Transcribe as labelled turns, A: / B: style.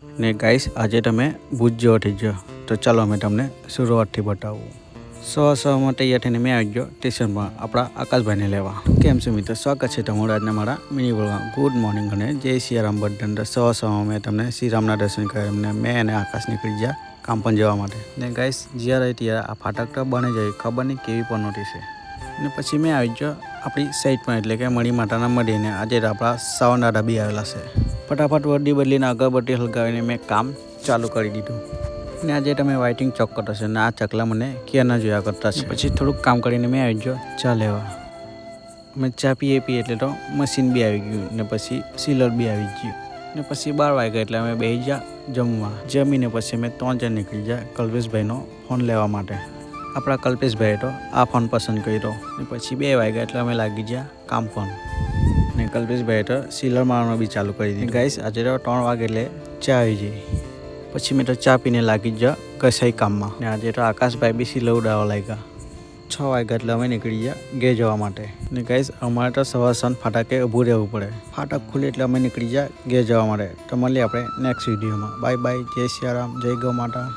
A: ને ગાઈસ આજે તમે ભૂજ જેવો થઈ ગયો તો ચાલો અમે તમને શરૂઆતથી બતાવું। સવારમાં તૈયાર થઈને મેં આવી ગયો સ્ટેશનમાં આપણા આકાશભાઈને લેવા। કેમ છો મિત્રો, સ્વાગત છે તમારું આજના મારા મિની વ્લોગમાં। ગુડ મોર્નિંગ અને જય સિયારામ બધા અંદર। સવારમાં મેં તમને શ્રીરામના દર્શન કર્યા અને મેં અને આકાશ નીકળી ગયા કામ પણ જવા માટે। ને ગાઈસ જ્યારે ત્યારે આ ફાટક તો બની જાય ખબર નહીં કેવી પણ નોટી છે। ને પછી મેં આવી ગયો આપણી સાઈડમાં એટલે કે મણી માતાના મઢીને। આજે આપણા સાવન દાદા બી આવેલા છે। ફટાફટ વર્દી બદલીને અગરબત્તી હલગાવીને મેં કામ ચાલુ કરી દીધું। ને આજે તમે વાઇટિંગ ચોક કરતા છે ને આ ચકલા મને ક્યારના જોયા કરતા છે। પછી થોડુંક કામ કરીને મેં આવી ગયો ચા લેવા। મેં ચા પીએ એટલે તો મશીન બી આવી ગયું ને પછી સીલર બી આવી ગયું ને પછી 12 વાગ્યા એટલે અમે બેસી ગયા જમવા। જમીને પછી અમે 3 જણ નીકળી ગયા કલ્પેશભાઈનો ફોન લેવા માટે। આપણા કલ્પેશભાઈએ તો આ ફોન પસંદ કર્યો ને પછી 2 વાગ્યા એટલે અમે લાગી ગયા કામ પણ। ને કલ્પેશભાઈએ તો સીલર મારવાનું બી ચાલુ કરી દીધું। ગાઈસ આજે તો 3 વાગે એટલે ચા આવી જાય। પછી મેં તો ચા પીને લાગી ગયા કસાઈ કામમાં। ને આજે તો આકાશભાઈ બી સીલર ઉડાવવા લાગ્યા। 6 વાગ્યા એટલે અમે નીકળી ગયા ઘેર જવા માટે। ને ગાઈસ અમારે તો સવાર સાંજ ફાટકે ઊભું રહેવું પડે। ફાટક ખુલે એટલે અમે નીકળી ગયા ઘેર જવા માટે। તો મળીએ આપણે નેક્સ્ટ વિડીયોમાં। બાય બાય, જય સિયારામ, જય ગૌ માતા।